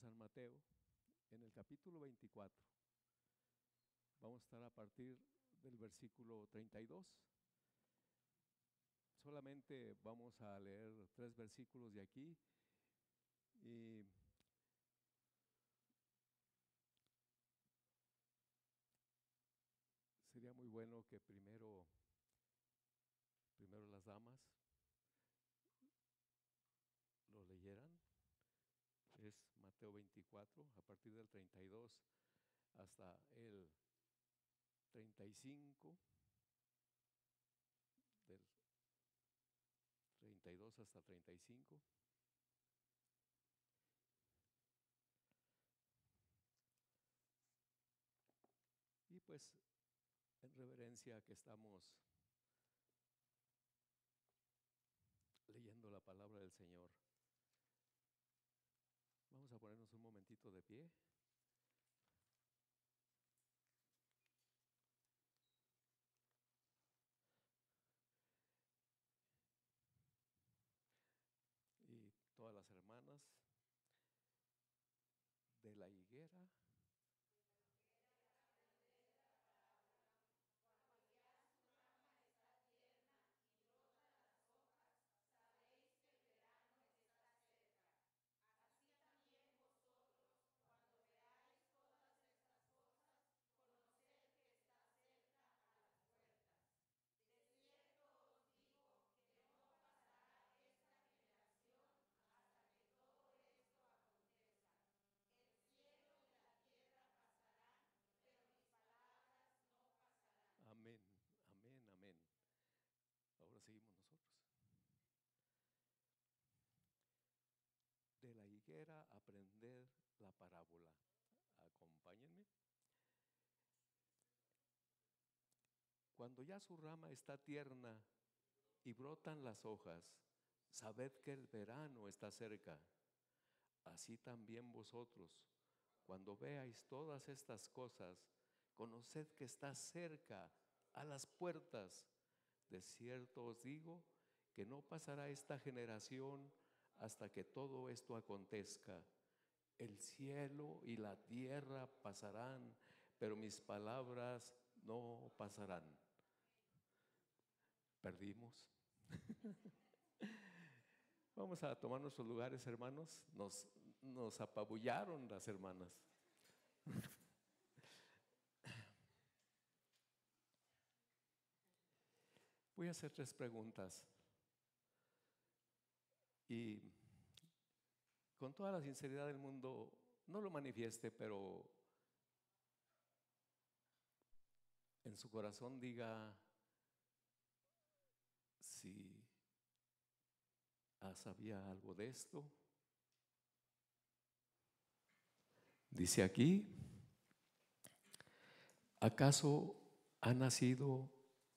San Mateo, en el capítulo 24. Vamos a estar a partir del versículo 32. Solamente vamos a leer 3 versículos de aquí y sería muy bueno que primero las damas lo leyeran. Es Mateo 24, a partir del 32 hasta el 35, del 32 hasta 35. Y pues en reverencia a que estamos leyendo la palabra del Señor, vamos a ponernos un momentito de pie. Y todas las hermanas de la higuera. Amén, amén, amén. Ahora seguimos nosotros. De la higuera aprender la parábola. Acompáñenme. Cuando ya su rama está tierna y brotan las hojas, sabed que el verano está cerca. Así también vosotros, cuando veáis todas estas cosas, conoced que está cerca, a las puertas. De cierto os digo que no pasará esta generación hasta que todo esto acontezca. El cielo y la tierra pasarán, pero mis palabras no pasarán. Perdimos. Vamos a tomar nuestros lugares, hermanos. Nos apabullaron las hermanas. Voy a hacer 3 preguntas y con toda la sinceridad del mundo, no lo manifieste, pero en su corazón diga si sabía algo de esto. Dice aquí: ¿acaso ha nacido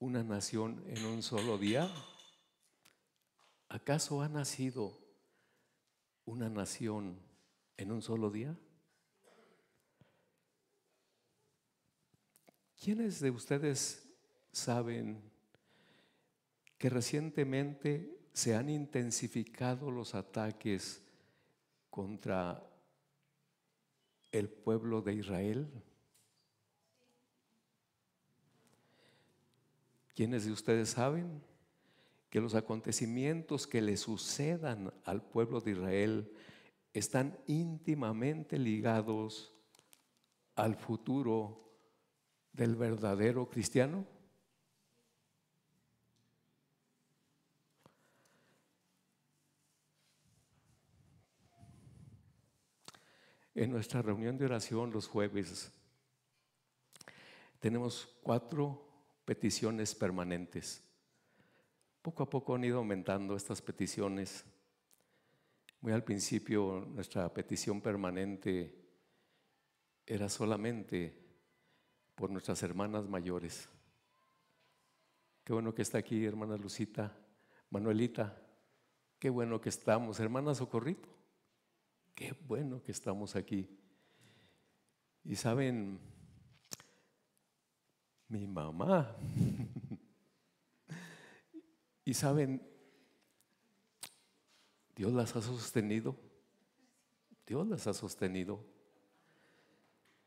una nación en un solo día? ¿Acaso ha nacido una nación en un solo día? ¿Quiénes de ustedes saben que recientemente se han intensificado los ataques contra el pueblo de Israel? ¿Quiénes de ustedes saben que los acontecimientos que le sucedan al pueblo de Israel están íntimamente ligados al futuro del verdadero cristiano? En nuestra reunión de oración los jueves tenemos 4 peticiones permanentes. Poco a poco han ido aumentando estas peticiones. Muy al principio nuestra petición permanente era solamente por nuestras hermanas mayores. Qué bueno que está aquí hermana Lucita, Manuelita. Qué bueno que estamos, hermana Socorrito. Qué bueno que estamos aquí. Y saben, mi mamá. Y saben, Dios las ha sostenido. Dios las ha sostenido.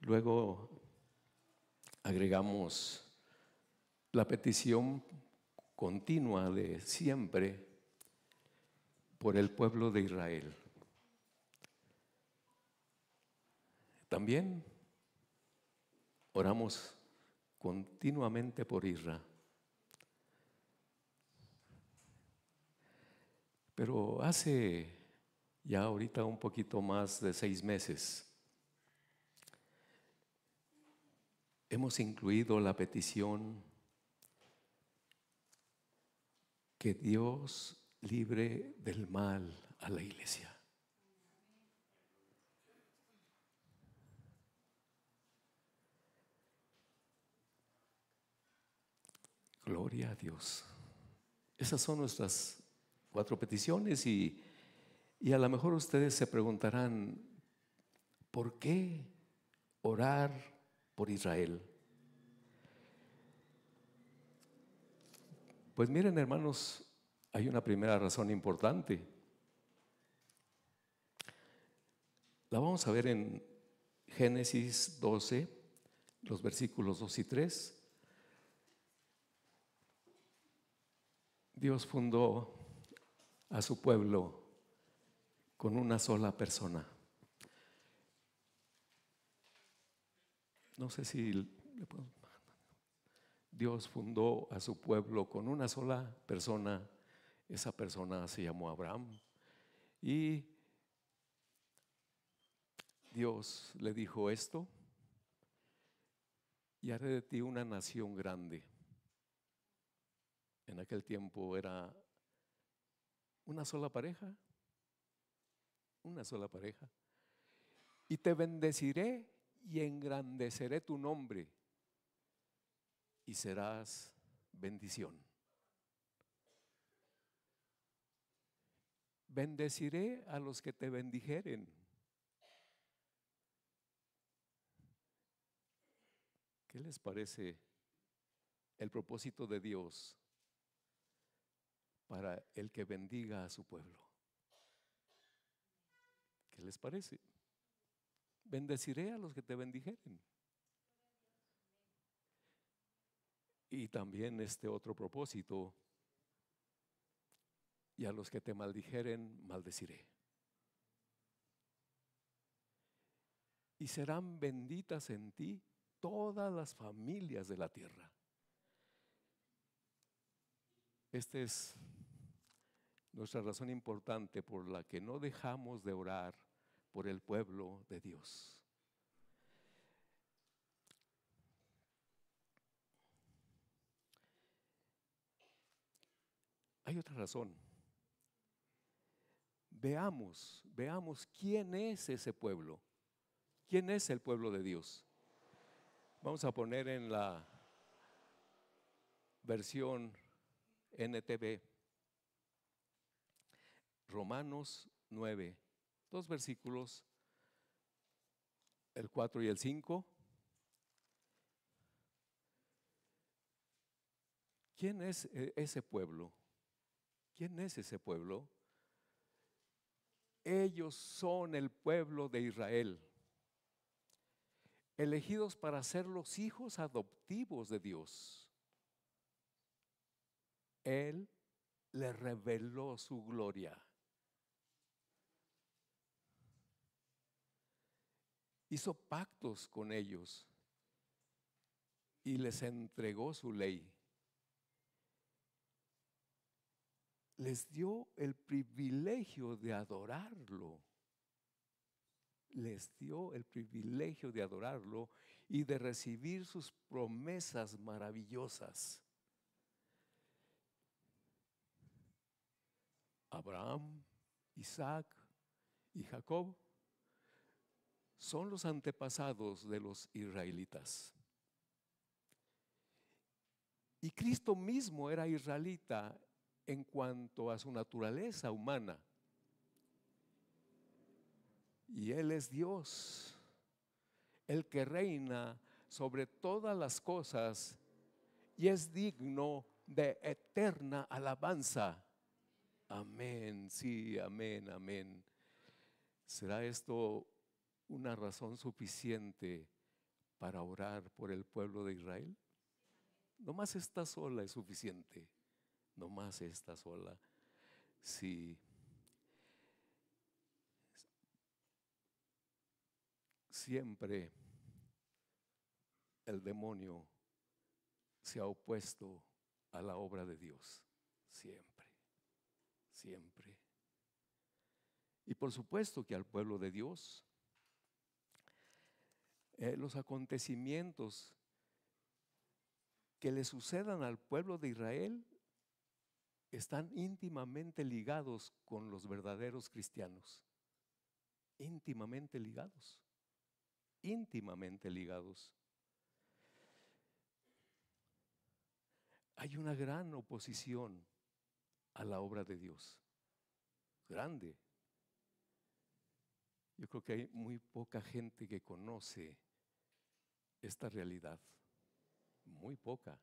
Luego agregamos la petición continua de siempre por el pueblo de Israel. También oramos continuamente por Israel. Pero hace ya ahorita un poquito más de 6 meses hemos incluido la petición que Dios libre del mal a la iglesia. Gloria a Dios. Esas son nuestras 4 peticiones y a lo mejor ustedes se preguntarán, ¿por qué orar por Israel? Pues miren, hermanos, hay una primera razón importante. La vamos a ver en Génesis 12, los versículos 2 y 3. Dios fundó a su pueblo con una sola persona. No sé si le puedo. Dios fundó a su pueblo con una sola persona. Esa persona se llamó Abraham. Y Dios le dijo esto: y haré de ti una nación grande. En aquel tiempo era una sola pareja. Una sola pareja. Y te bendeciré y engrandeceré tu nombre y serás bendición. Bendeciré a los que te bendijeren. ¿Qué les parece el propósito de Dios para el que bendiga a su pueblo? ¿Qué les parece? Bendeciré a los que te bendijeren. Y también este otro propósito: y a los que te maldijeren, maldeciré. Y serán benditas en ti todas las familias de la tierra. Esta es nuestra razón importante por la que no dejamos de orar por el pueblo de Dios. Hay otra razón. Veamos quién es ese pueblo. ¿Quién es el pueblo de Dios? Vamos a poner en la versión NTV Romanos 9, 2 versículos, el 4 y el 5. ¿Quién es ese pueblo? ¿Quién es ese pueblo? Ellos son el pueblo de Israel, elegidos para ser los hijos adoptivos de Dios. Él les reveló su gloria. Hizo pactos con ellos y les entregó su ley. Les dio el privilegio de adorarlo. Les dio el privilegio de adorarlo y de recibir sus promesas maravillosas. Abraham, Isaac y Jacob son los antepasados de los israelitas. Y Cristo mismo era israelita en cuanto a su naturaleza humana. Y Él es Dios, el que reina sobre todas las cosas y es digno de eterna alabanza. Amén, sí, amén, amén. ¿Será esto una razón suficiente para orar por el pueblo de Israel? Nomás esta sola es suficiente. Nomás esta sola. Si siempre el demonio se ha opuesto a la obra de Dios. Siempre, siempre. Y por supuesto que al pueblo de Dios, los acontecimientos que le sucedan al pueblo de Israel están íntimamente ligados con los verdaderos cristianos. Íntimamente ligados. Íntimamente ligados. Hay una gran oposición a la obra de Dios. Grande. Yo creo que hay muy poca gente que conoce esta realidad. Muy poca.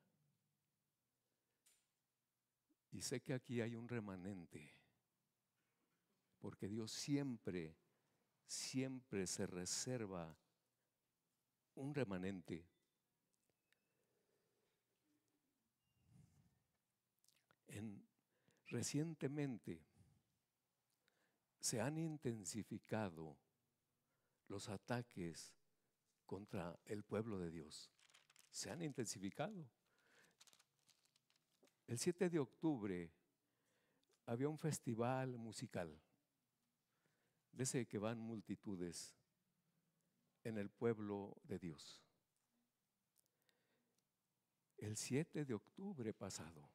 Y sé que aquí hay un remanente, porque Dios siempre, siempre se reserva un remanente. Recientemente se han intensificado los ataques contra el pueblo de Dios. Se han intensificado. El 7 de octubre había un festival musical, de ese que van multitudes en el pueblo de Dios. El 7 de octubre pasado.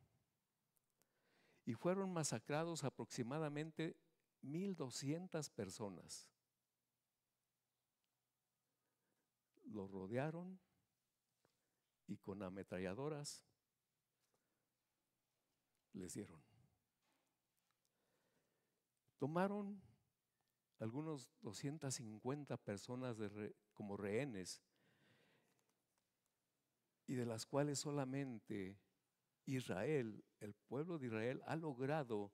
Y fueron masacrados aproximadamente 1,200 personas. Lo rodearon y con ametralladoras les dieron. Tomaron algunos 250 personas como rehenes, y de las cuales solamente Israel, el pueblo de Israel, ha logrado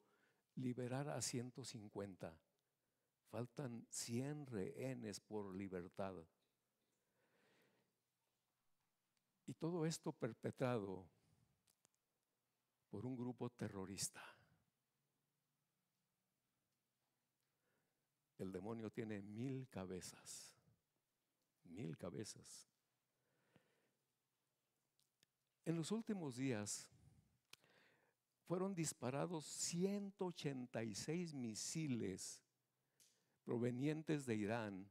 liberar a 150. Faltan 100 rehenes por libertad. Y todo esto perpetrado por un grupo terrorista. El demonio tiene 1,000 cabezas. 1,000 cabezas. En los últimos días fueron disparados 186 misiles provenientes de Irán,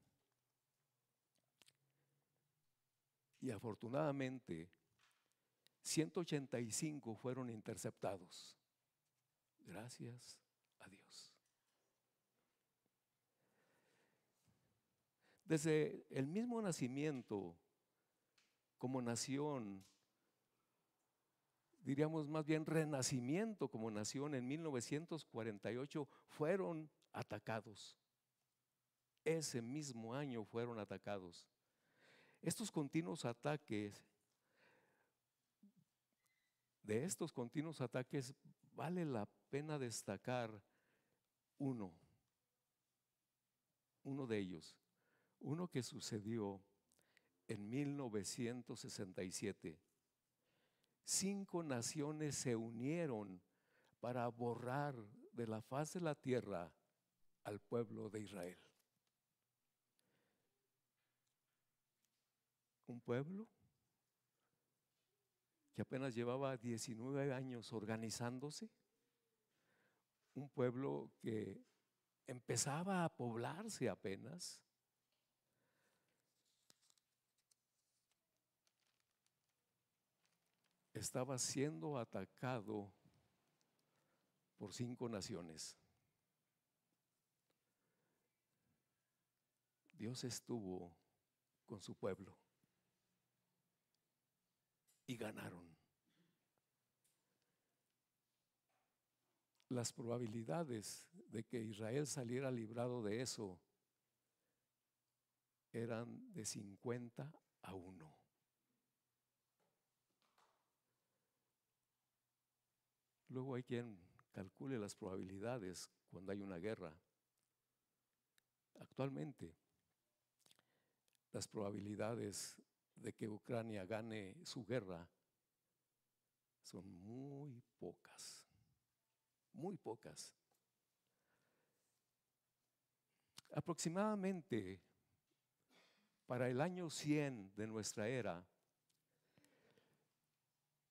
y afortunadamente 185 fueron interceptados. Gracias a Dios. Desde el mismo nacimiento como nación, diríamos más bien renacimiento como nación, en 1948 fueron atacados. Ese mismo año fueron atacados. Estos continuos ataques, vale la pena destacar uno de ellos, uno que sucedió en 1967. 5 naciones se unieron para borrar de la faz de la tierra al pueblo de Israel. Un pueblo que apenas llevaba 19 años organizándose, un pueblo que empezaba a poblarse apenas. Estaba siendo atacado por 5 naciones. Dios estuvo con su pueblo y ganaron. Las probabilidades de que Israel saliera librado de eso eran de 50-1. Luego hay quien calcule las probabilidades cuando hay una guerra. Actualmente, las probabilidades de que Ucrania gane su guerra son muy pocas, muy pocas. Aproximadamente para el año 100 de nuestra era,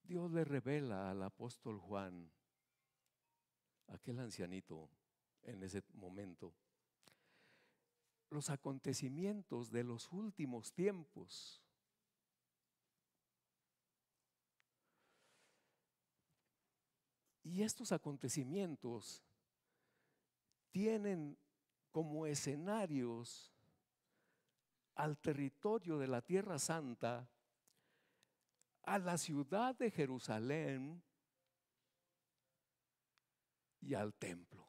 Dios le revela al apóstol Juan, aquel ancianito en ese momento, los acontecimientos de los últimos tiempos. Y estos acontecimientos tienen como escenarios al territorio de la Tierra Santa, a la ciudad de Jerusalén y al templo.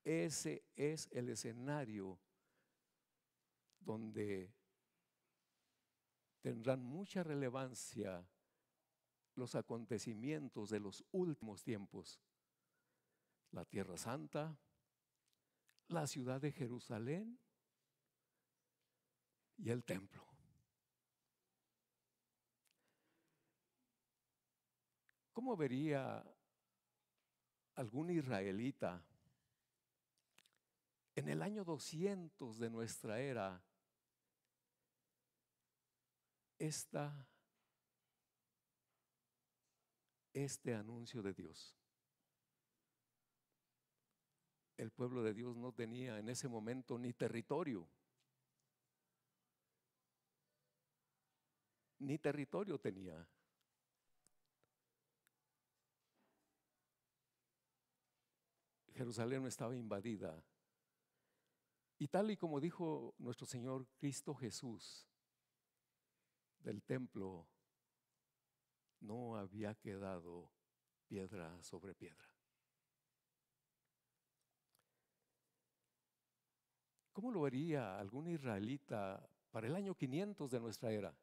Ese es el escenario donde tendrán mucha relevancia los acontecimientos de los últimos tiempos. La Tierra Santa, la ciudad de Jerusalén y el templo. ¿Cómo vería algún israelita en el año 200 de nuestra era este anuncio de Dios? El pueblo de Dios no tenía en ese momento ni territorio. Ni territorio tenía. Jerusalén estaba invadida. Y tal y como dijo nuestro Señor Cristo Jesús, del templo no había quedado piedra sobre piedra. ¿Cómo lo vería algún israelita para el año 500 de nuestra era?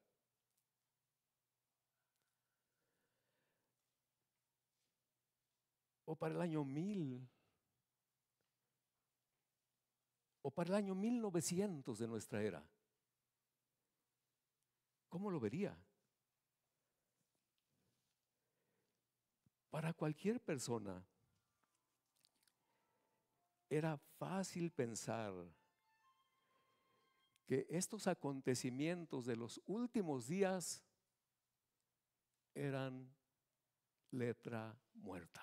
O para el año 1000, o para el año 1900 de nuestra era. ¿Cómo lo vería? Para cualquier persona era fácil pensar que estos acontecimientos de los últimos días eran letra muerta.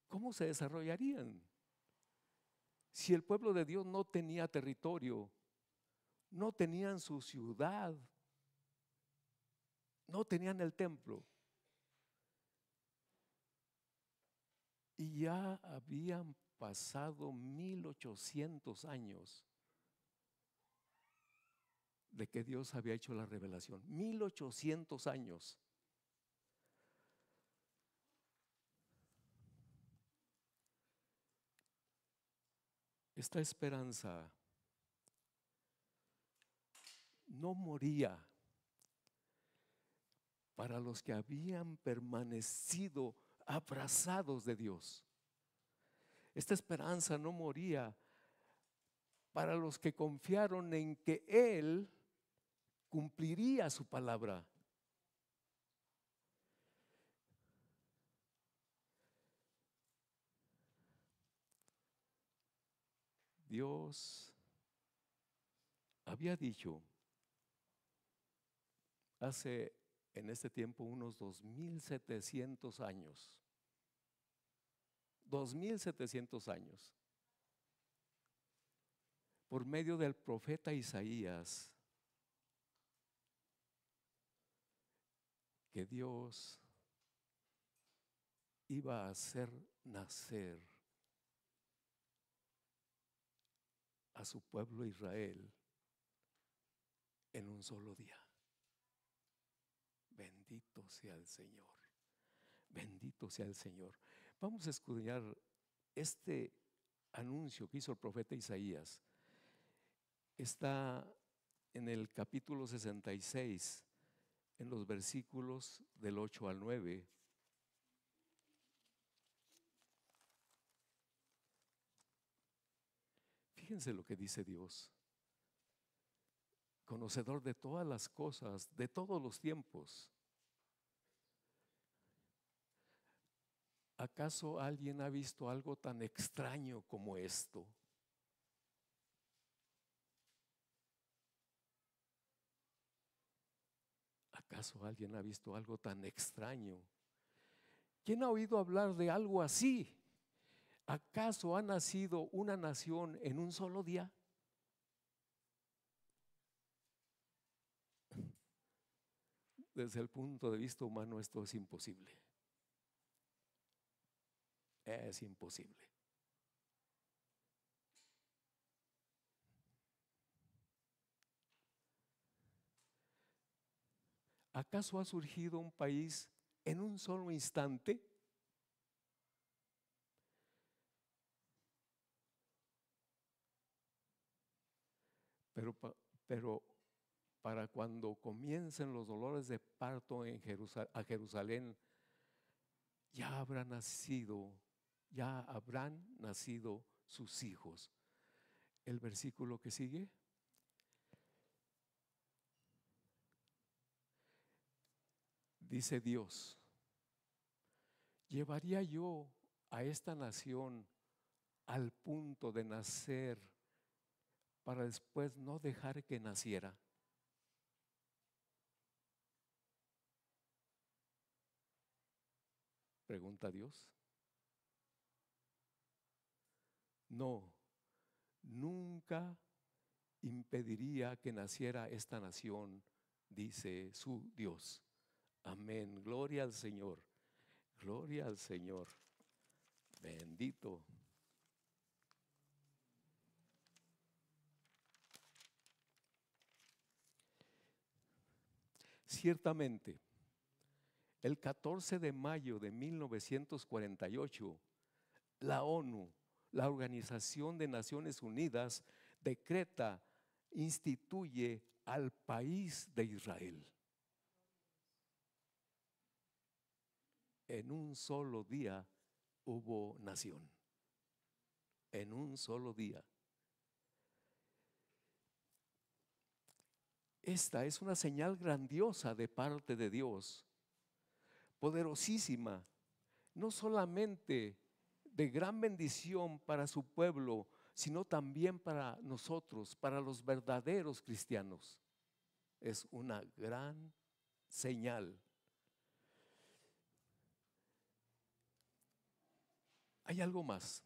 ¿Cómo se desarrollarían? Si el pueblo de Dios no tenía territorio, no tenían su ciudad, no tenían el templo, y ya habían pasado 1800 años de que Dios había hecho la revelación. 1800 años. Esta esperanza no moría para los que habían permanecido abrazados de Dios. Esta esperanza no moría para los que confiaron en que Él cumpliría su palabra. Dios había dicho hace en este tiempo unos 2700 años, 2700 años, por medio del profeta Isaías, que Dios iba a hacer nacer a su pueblo Israel en un solo día. Bendito sea el Señor. Bendito sea el Señor. Vamos a escudriñar este anuncio que hizo el profeta Isaías. Está en el capítulo 66, en los versículos del 8 al 9. Fíjense lo que dice Dios, conocedor de todas las cosas, de todos los tiempos. ¿Acaso alguien ha visto algo tan extraño como esto? ¿Acaso alguien ha visto algo tan extraño? ¿Quién ha oído hablar de algo así? ¿Acaso ha nacido una nación en un solo día? Desde el punto de vista humano esto es imposible. Es imposible. ¿Acaso ha surgido un país en un solo instante? Pero para cuando comiencen los dolores de parto en a Jerusalén, ya habrán nacido sus hijos. El versículo que sigue. Dice Dios, ¿llevaría yo a esta nación al punto de nacer para después no dejar que naciera? Pregunta Dios. No, nunca impediría que naciera esta nación, dice su Dios. Amén. Gloria al Señor. Gloria al Señor. Bendito. Ciertamente, el 14 de mayo de 1948, la ONU, la Organización de Naciones Unidas, decreta, instituye al país de Israel. En un solo día hubo nación. En un solo día. Esta es una señal grandiosa de parte de Dios, poderosísima, no solamente de gran bendición para su pueblo, sino también para nosotros, para los verdaderos cristianos. Es una gran señal. Hay algo más.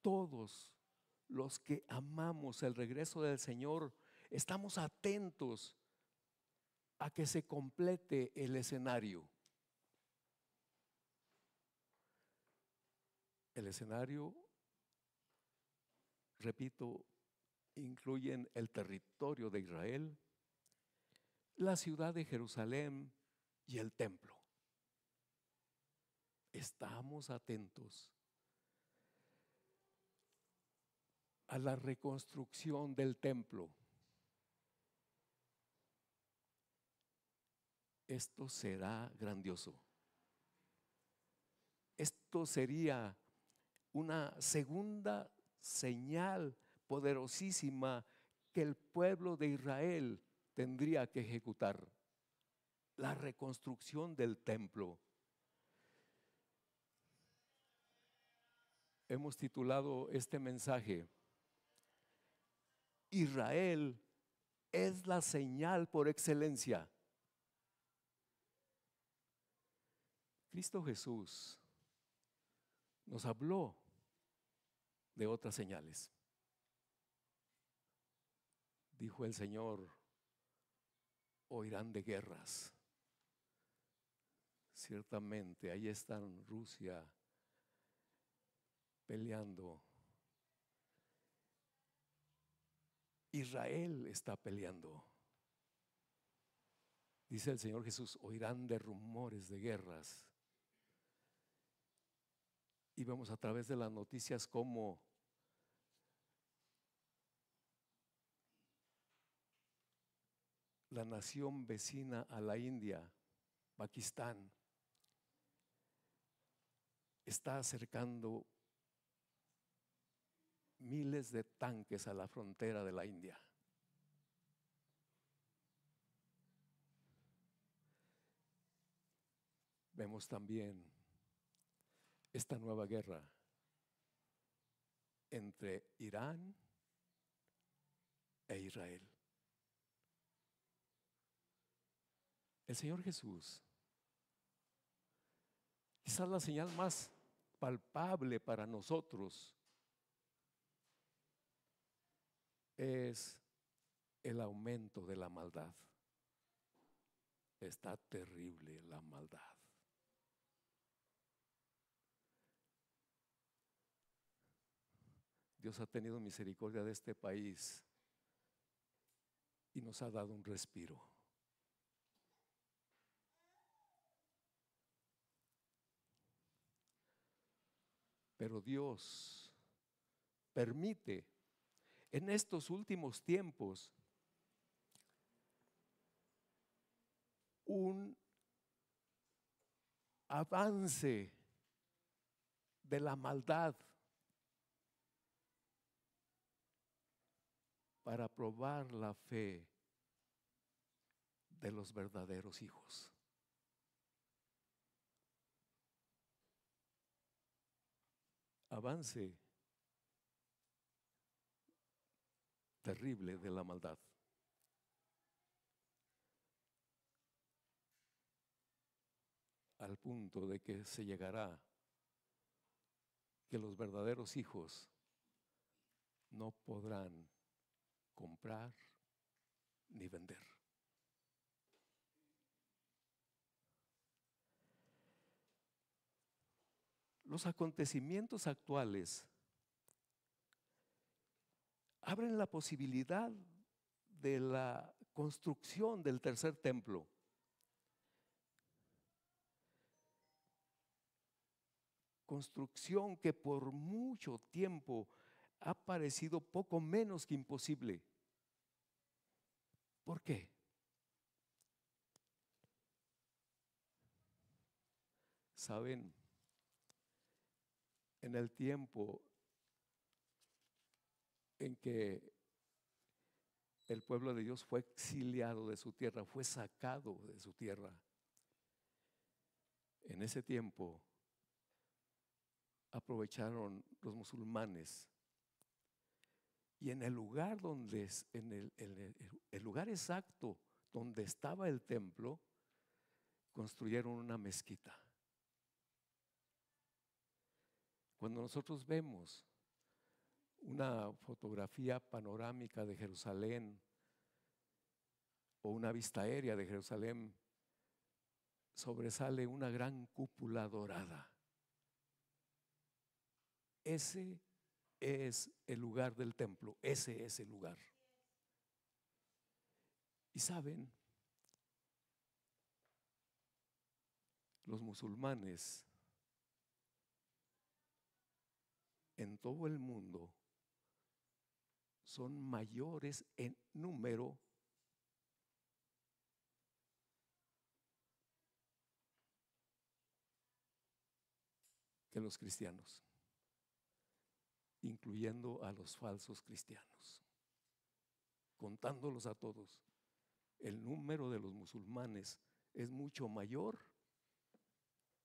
Todos los que amamos el regreso del Señor estamos atentos a que se complete el escenario. El escenario, repito, incluyen el territorio de Israel, la ciudad de Jerusalén y el templo. Estamos atentos a la reconstrucción del templo. Esto será grandioso. Esto sería una segunda señal poderosísima que el pueblo de Israel tendría que ejecutar: la reconstrucción del templo. Hemos titulado este mensaje: Israel es la señal por excelencia. Cristo Jesús nos habló de otras señales. Dijo el Señor: oirán de guerras. Ciertamente, ahí están Rusia peleando. Israel está peleando. Dice el Señor Jesús: oirán de rumores de guerras. Y vemos a través de las noticias cómo la nación vecina a la India, Pakistán, está acercando miles de tanques a la frontera de la India. Vemos también esta nueva guerra entre Irán e Israel. El Señor Jesús, quizás la señal más palpable para nosotros, es el aumento de la maldad. Está terrible la maldad. Dios ha tenido misericordia de este país y nos ha dado un respiro. Pero Dios permite en estos últimos tiempos un avance de la maldad para probar la fe de los verdaderos hijos. Avance terrible de la maldad. Al punto de que se llegará que los verdaderos hijos no podrán comprar ni vender. Los acontecimientos actuales abren la posibilidad de la construcción del tercer templo. Construcción que por mucho tiempo ha parecido poco menos que imposible. ¿Por qué? Saben, en el tiempo en que el pueblo de Dios fue exiliado de su tierra, fue sacado de su tierra, en ese tiempo aprovecharon los musulmanes y en el lugar donde el lugar exacto donde estaba el templo, construyeron una mezquita. Cuando nosotros vemos una fotografía panorámica de Jerusalén o una vista aérea de Jerusalén, sobresale una gran cúpula dorada. Ese es el lugar del templo, ese es el lugar. Y saben, los musulmanes en todo el mundo son mayores en número que los cristianos, incluyendo a los falsos cristianos. Contándolos a todos, el número de los musulmanes es mucho mayor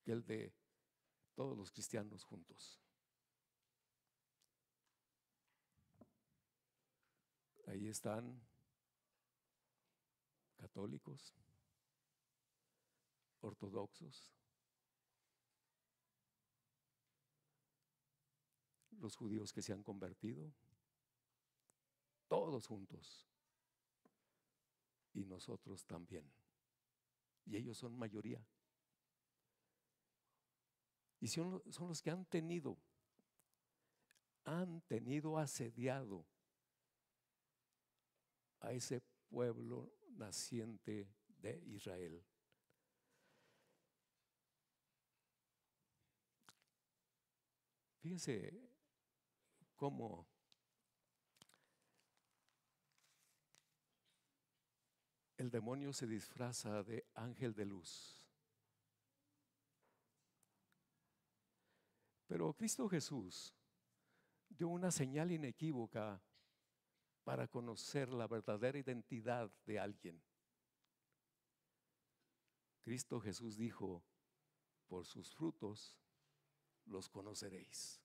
que el de todos los cristianos juntos. Ahí están católicos, ortodoxos, los judíos que se han convertido, todos juntos. Y nosotros también. Y ellos son mayoría. Y son los que han tenido asediado a ese pueblo naciente de Israel. Fíjense cómo el demonio se disfraza de ángel de luz. Pero Cristo Jesús dio una señal inequívoca para conocer la verdadera identidad de alguien. Cristo Jesús dijo: por sus frutos los conoceréis.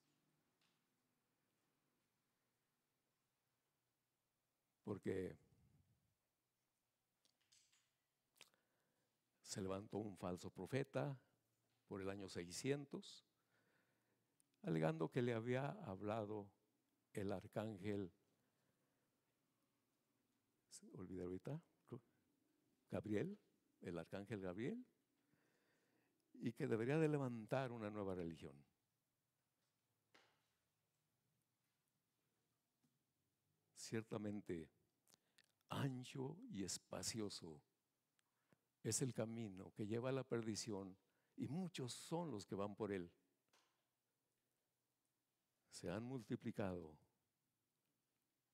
Porque se levantó un falso profeta por el año 600, alegando que le había hablado el arcángel, ¿se olvidó ahorita? Gabriel, el arcángel Gabriel, y que debería de levantar una nueva religión. Ciertamente, ancho y espacioso es el camino que lleva a la perdición, y muchos son los que van por él. Se han multiplicado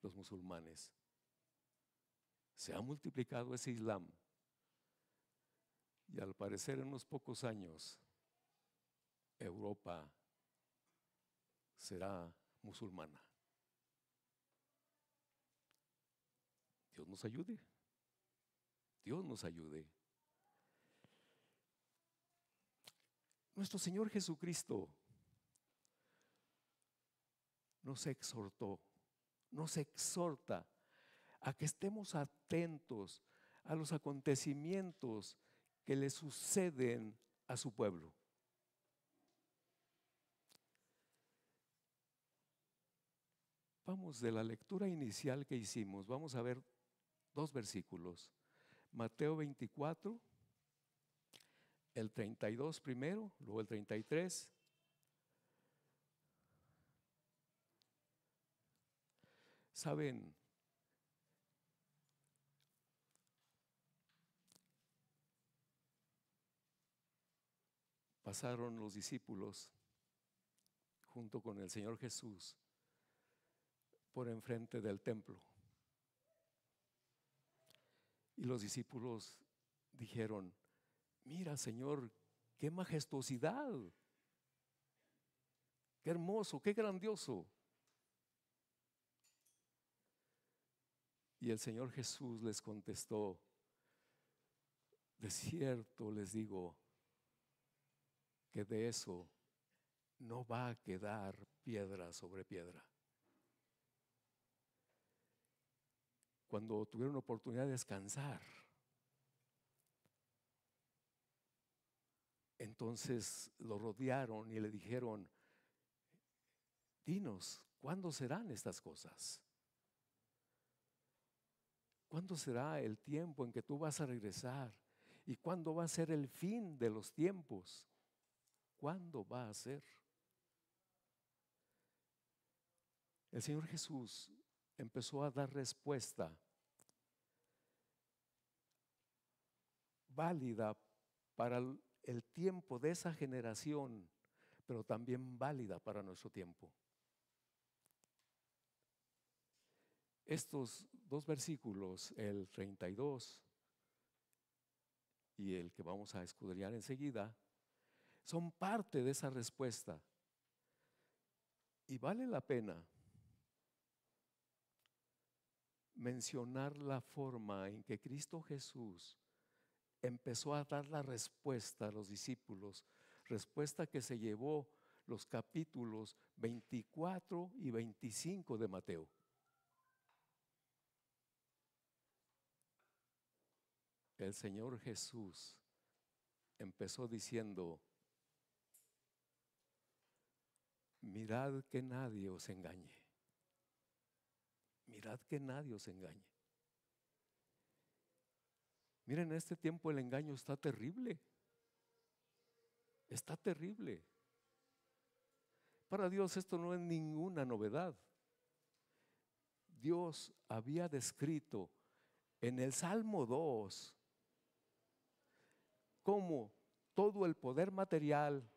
los musulmanes, se ha multiplicado ese Islam, y al parecer en unos pocos años Europa será musulmana. Dios nos ayude. Dios nos ayude. Nuestro Señor Jesucristo nos exhortó, nos exhorta a que estemos atentos a los acontecimientos que le suceden a su pueblo. Vamos, de la lectura inicial que hicimos, vamos a ver dos versículos. Mateo 24, el 32 primero, luego el 33. Saben, pasaron los discípulos junto con el Señor Jesús por enfrente del templo. Y los discípulos dijeron: mira, Señor, qué majestuosidad, qué hermoso, qué grandioso. Y el Señor Jesús les contestó: de cierto les digo que de eso no va a quedar piedra sobre piedra. Cuando tuvieron oportunidad de descansar, entonces lo rodearon y le dijeron: dinos, ¿cuándo serán estas cosas? ¿Cuándo será el tiempo en que tú vas a regresar? ¿Y cuándo va a ser el fin de los tiempos? ¿Cuándo va a ser? El Señor Jesús empezó a dar respuesta válida para el tiempo de esa generación, pero también válida para nuestro tiempo. Estos dos versículos, el 32 y el que vamos a escudriñar enseguida, son parte de esa respuesta. Y vale la pena mencionar la forma en que Cristo Jesús empezó a dar la respuesta a los discípulos, respuesta que se llevó los capítulos 24 y 25 de Mateo. El Señor Jesús empezó diciendo: mirad que nadie os engañe. Mirad que nadie os engañe. Miren, en este tiempo el engaño está terrible. Está terrible. Para Dios esto no es ninguna novedad. Dios había descrito en el Salmo 2 cómo todo el poder material,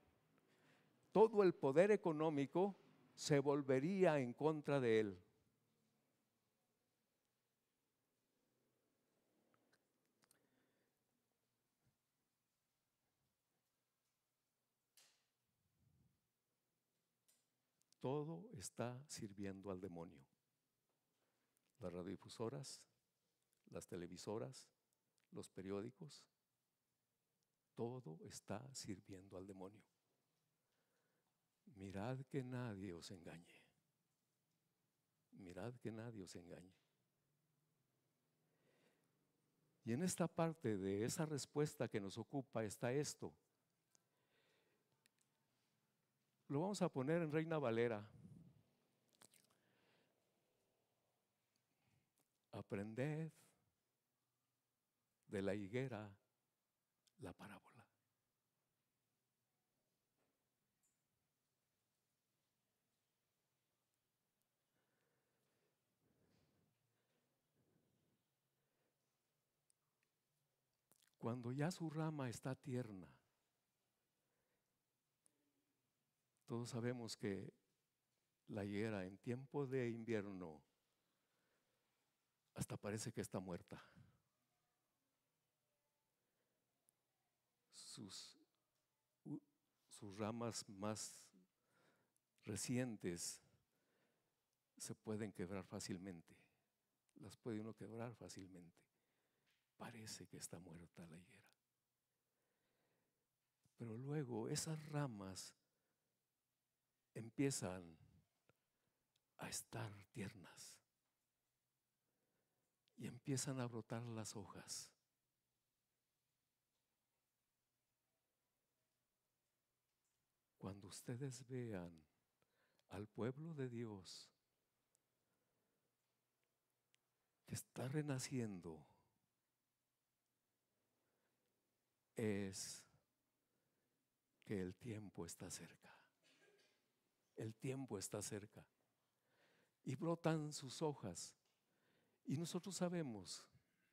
todo el poder económico se volvería en contra de él. todo está sirviendo al demonio. Las radiodifusoras, las televisoras, los periódicos, todo está sirviendo al demonio. Mirad que nadie os engañe. Mirad que nadie os engañe. Y en esta parte de esa respuesta que nos ocupa está esto. Lo vamos a poner en Reina Valera. Aprended de la higuera la parábola. Cuando ya su rama está tierna, todos sabemos que la higuera en tiempo de invierno hasta parece que está muerta. Sus ramas más recientes se pueden quebrar fácilmente. Las puede uno quebrar fácilmente. Parece que está muerta la higuera. Pero luego esas ramas empiezan a estar tiernas y empiezan a brotar las hojas. Cuando ustedes vean al pueblo de Dios que está renaciendo, es que el tiempo está cerca. El tiempo está cerca. Y brotan sus hojas. Y nosotros sabemos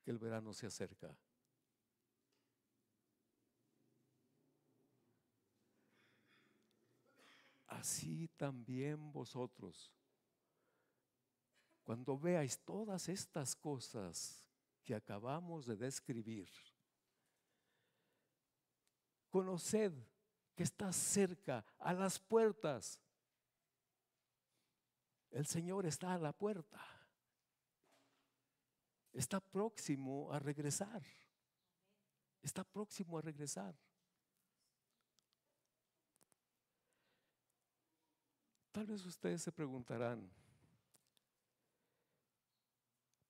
que el verano se acerca. Así también vosotros, cuando veáis todas estas cosas que acabamos de describir, conoced que está cerca, a las puertas. El Señor está a la puerta. Está próximo a regresar. Está próximo a regresar. Tal vez ustedes se preguntarán,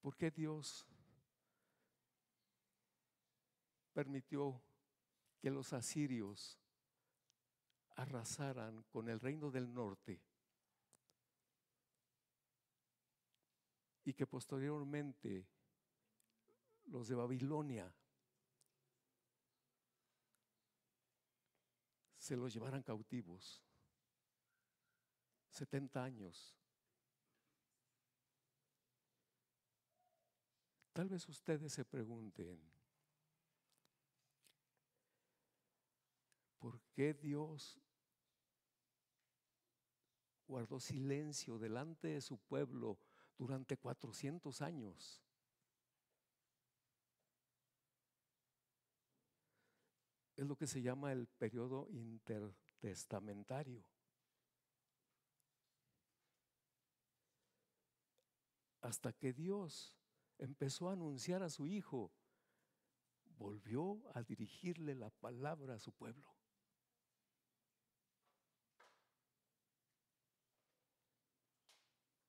¿por qué Dios permitió que los asirios arrasaran con el reino del norte y que posteriormente los de Babilonia se los llevaran cautivos? 70 años. Tal vez ustedes se pregunten, ¿por qué Dios guardó silencio delante de su pueblo durante 400 años? Es lo que se llama el periodo intertestamentario. Hasta que Dios empezó a anunciar a su Hijo, volvió a dirigirle la palabra a su pueblo.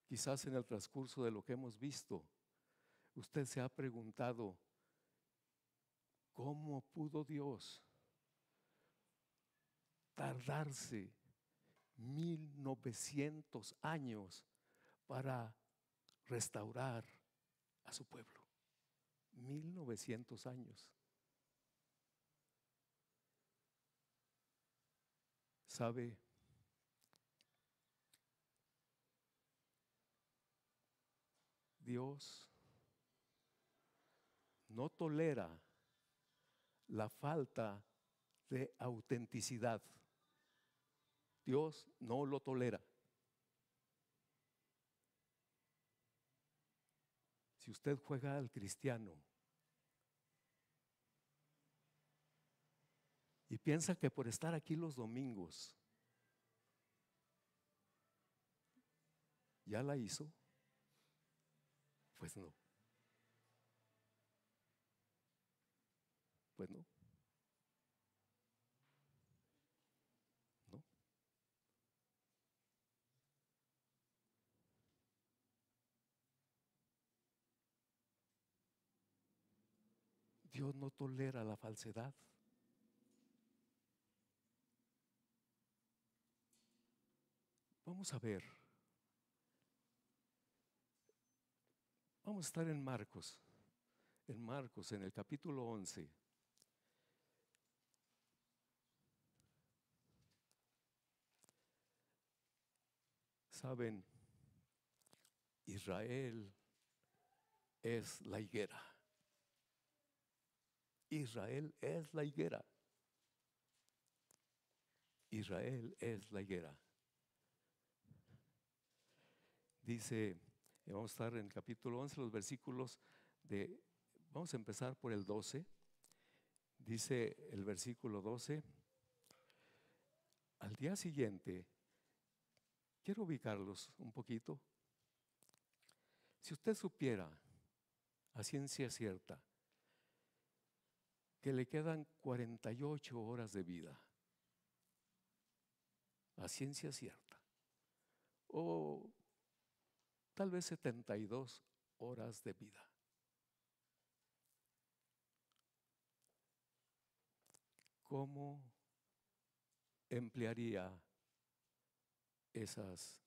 Quizás en el transcurso de lo que hemos visto, usted se ha preguntado, ¿cómo pudo Dios tardarse 1900 años para restaurar a su pueblo? 1900 años. ¿Sabe? Dios no tolera la falta de autenticidad. Dios no lo tolera. Si usted juega al cristiano y piensa que por estar aquí los domingos ¿Ya la hizo? Pues no. Pues no. No. Dios no tolera la falsedad. Vamos a ver. Vamos a estar en Marcos. En Marcos, en el capítulo 11. Saben, Israel es la higuera. Israel es la higuera. Israel es la higuera. Dice, vamos a estar en el capítulo 11, los versículos de, vamos a empezar por el 12. Dice el versículo 12, al día siguiente, quiero ubicarlos un poquito. Si usted supiera a ciencia cierta que le quedan 48 horas de vida, a ciencia cierta, o tal vez 72 horas de vida, ¿cómo emplearía esas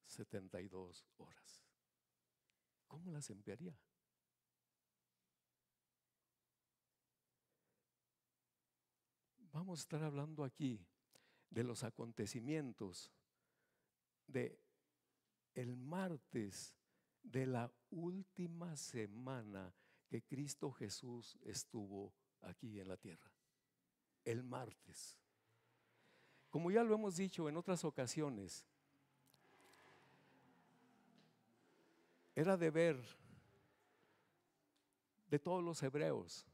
72 horas? ¿Cómo las emplearía? Vamos a estar hablando aquí de los acontecimientos de el martes de la última semana que Cristo Jesús estuvo aquí en la tierra. El martes. Como ya lo hemos dicho en otras ocasiones, era deber de todos los hebreos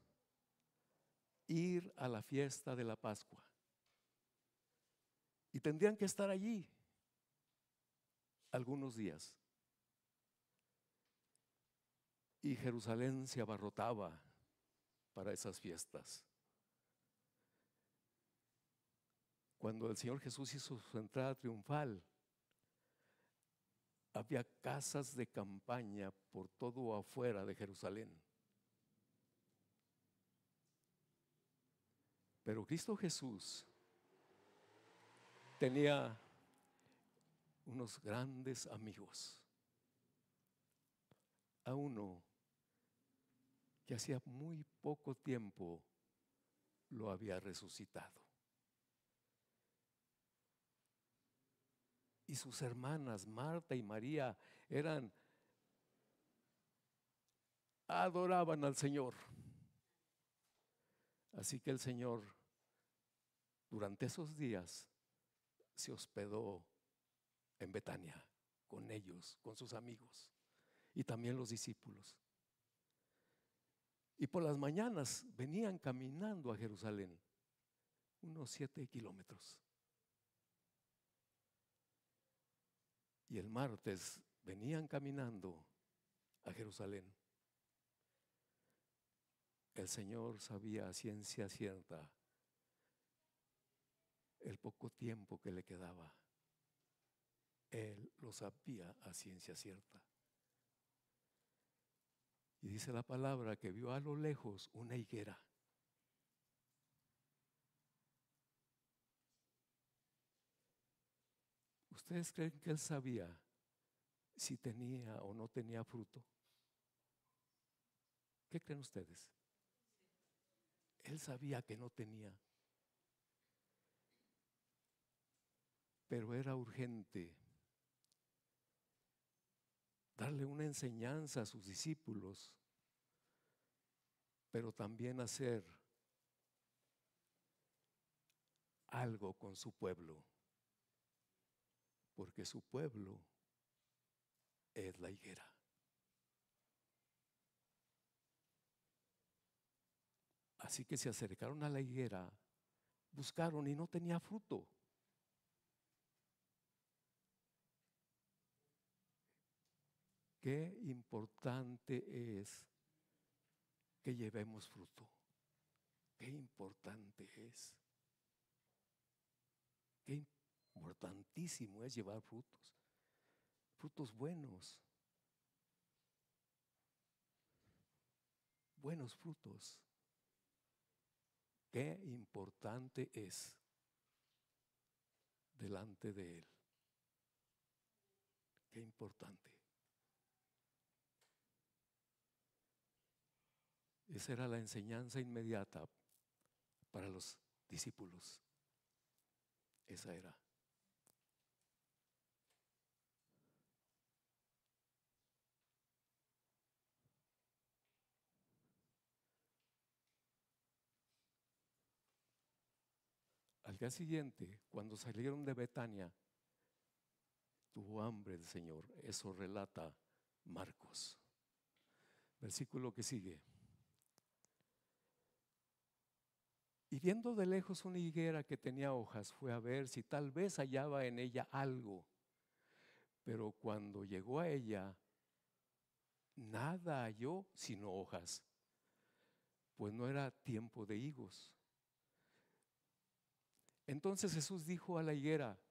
ir a la fiesta de la Pascua. Y tendrían que estar allí algunos días. Y Jerusalén se abarrotaba para esas fiestas. Cuando el Señor Jesús hizo su entrada triunfal, había casas de campaña por todo afuera de Jerusalén. Pero Cristo Jesús tenía unos grandes amigos. A uno que hacía muy poco tiempo lo había resucitado. Y sus hermanas Marta y María adoraban al Señor. Así que el Señor durante esos días se hospedó en Betania con ellos, con sus amigos y también los discípulos. Y por las mañanas venían caminando a Jerusalén, unos 7 kilómetros. Y el martes venían caminando a Jerusalén. El Señor sabía a ciencia cierta el poco tiempo que le quedaba. Él lo sabía a ciencia cierta. Y dice la palabra que vio a lo lejos una higuera. ¿Ustedes creen que él sabía si tenía o no tenía fruto? ¿Qué creen ustedes? Él sabía que no tenía. Pero era urgente darle una enseñanza a sus discípulos, pero también hacer algo con su pueblo, porque su pueblo es la higuera. Así que se acercaron a la higuera, buscaron y no tenía fruto. qué importante es que llevemos fruto. Qué importante es. Qué importantísimo es llevar frutos. Frutos buenos. Buenos frutos. Qué importante es delante de Él. Qué importante. Esa era la enseñanza inmediata para los discípulos. Esa era. Al día siguiente, cuando salieron de Betania, tuvo hambre el Señor. Eso relata Marcos. Versículo que sigue. Y viendo de lejos una higuera que tenía hojas, fue a ver si tal vez hallaba en ella algo. Pero cuando llegó a ella, nada halló sino hojas, pues no era tiempo de higos. Entonces Jesús dijo a la higuera: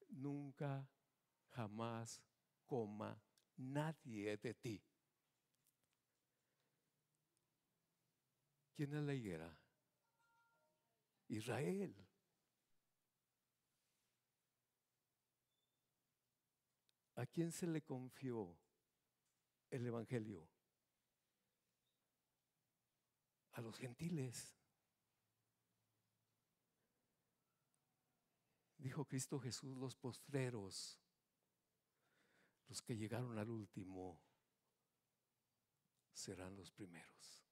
nunca, jamás coma nadie de ti. ¿Quién es la higuera? Israel. ¿A quién se le confió el evangelio? A los gentiles. Dijo Cristo Jesús: los postreros, los que llegaron al último, serán los primeros.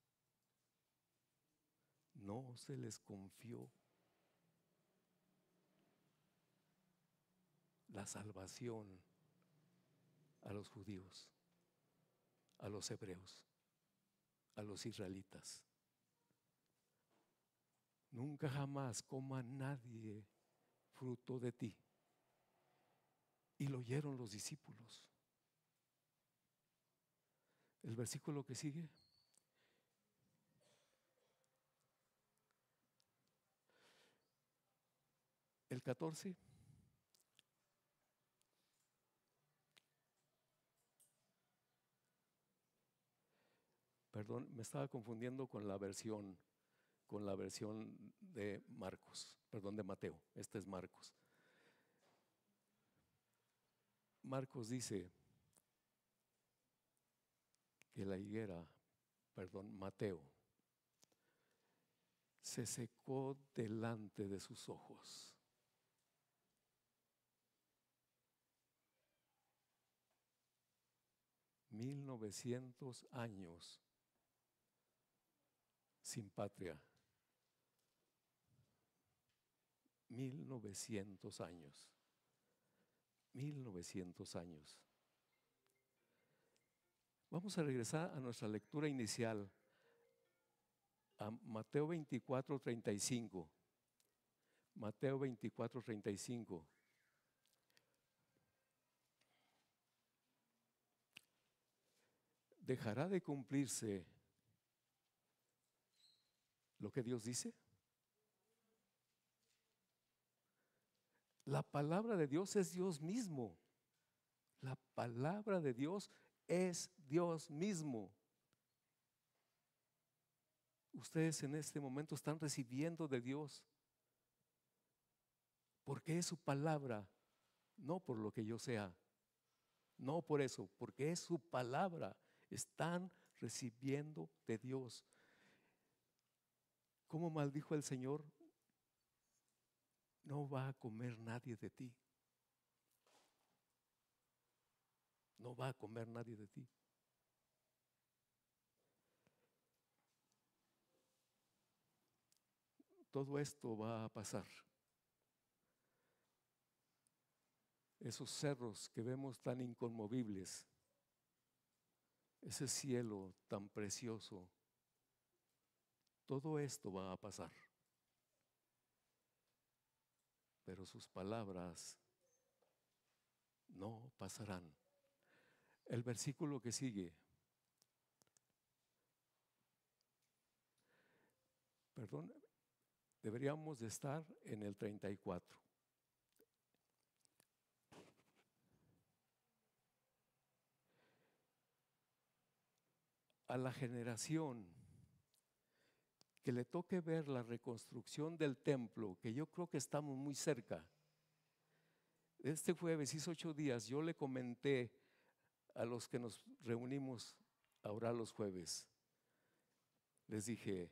No se les confió la salvación a los judíos, a los hebreos, a los israelitas. Nunca jamás coma nadie fruto de ti. Y lo oyeron los discípulos. El versículo que sigue. El 14. Perdón, me estaba confundiendo con la versión de Marcos, perdón, de Mateo. Este es Marcos. Marcos dice que la higuera, perdón, Mateo, se secó delante de sus ojos. $1900 sin patria. 1900 años. 1900 años. Vamos a regresar a nuestra lectura inicial, a Mateo 24:35. Mateo 24:35. ¿Dejará de cumplirse lo que Dios dice? La palabra de Dios es Dios mismo. La palabra de Dios es Dios mismo. Ustedes en este momento están recibiendo de Dios, porque es su palabra, no por lo que yo sea, no por eso, porque es su palabra. Están recibiendo de Dios. ¿Cómo maldijo el Señor? No va a comer nadie de ti. No va a comer nadie de ti. Todo esto va a pasar. Esos cerros que vemos tan inconmovibles, ese cielo tan precioso, todo esto va a pasar. Pero sus palabras no pasarán. el versículo que sigue. Perdón, deberíamos de estar en el 34. A la generación que le toque ver la reconstrucción del templo, que yo creo que estamos muy cerca. Este jueves, hizo 8 días, yo le comenté a los que nos reunimos a orar los jueves, les dije,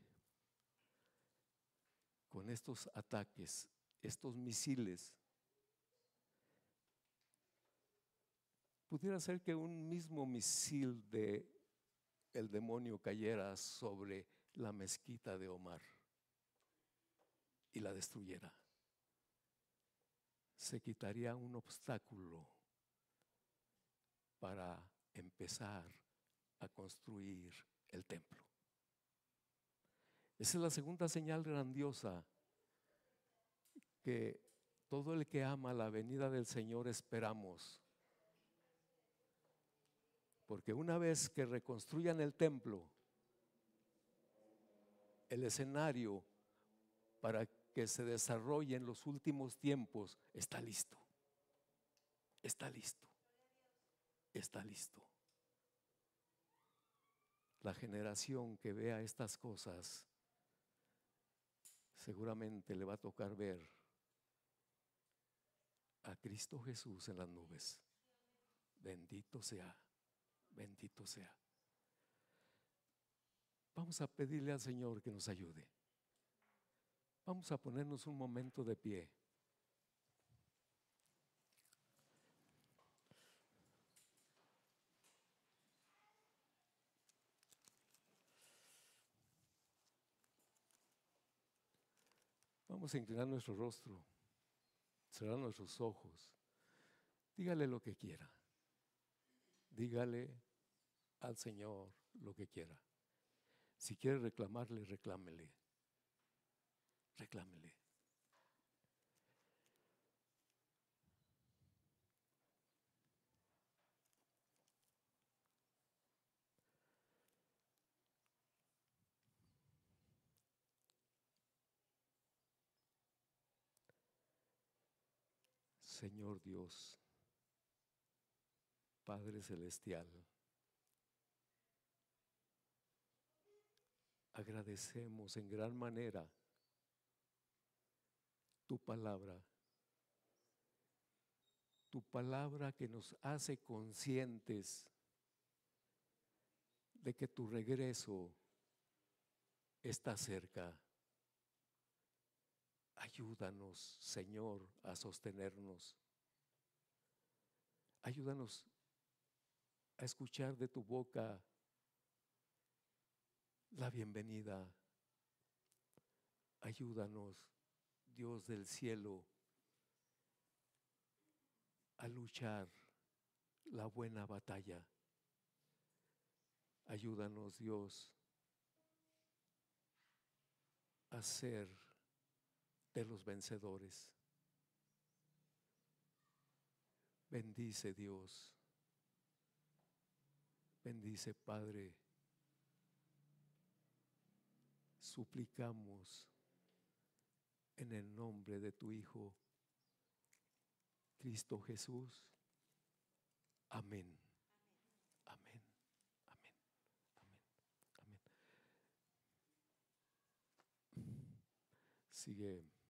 con estos ataques, estos misiles, pudiera ser que un mismo misil de el demonio cayera sobre la mezquita de Omar y la destruyera. Se quitaría un obstáculo para empezar a construir el templo. Esa es la segunda señal grandiosa que todo el que ama la venida del Señor esperamos. Porque una vez que reconstruyan el templo, el escenario para que se desarrolle en los últimos tiempos está listo. Está listo. Está listo. La generación que vea estas cosas seguramente le va a tocar ver a Cristo Jesús en las nubes. Bendito sea, bendito sea. Vamos a pedirle al Señor que nos ayude. Vamos a ponernos un momento de pie. Vamos a inclinar nuestro rostro, cerrar nuestros ojos. Dígale lo que quiera. Dígale al Señor lo que quiera. Si quiere reclamarle, reclámele. Reclámele. Señor Dios, Padre Celestial, agradecemos en gran manera tu palabra que nos hace conscientes de que tu regreso está cerca. Ayúdanos, Señor, a sostenernos. Ayúdanos a escuchar de tu boca la bienvenida. Ayúdanos, Dios del cielo, a luchar la buena batalla. Ayúdanos, Dios, a ser de los vencedores. Bendice, Dios. Bendice, Padre. Suplicamos en el nombre de tu Hijo, Cristo Jesús. Amén. Amén. Amén. Amén. Amén. Sigue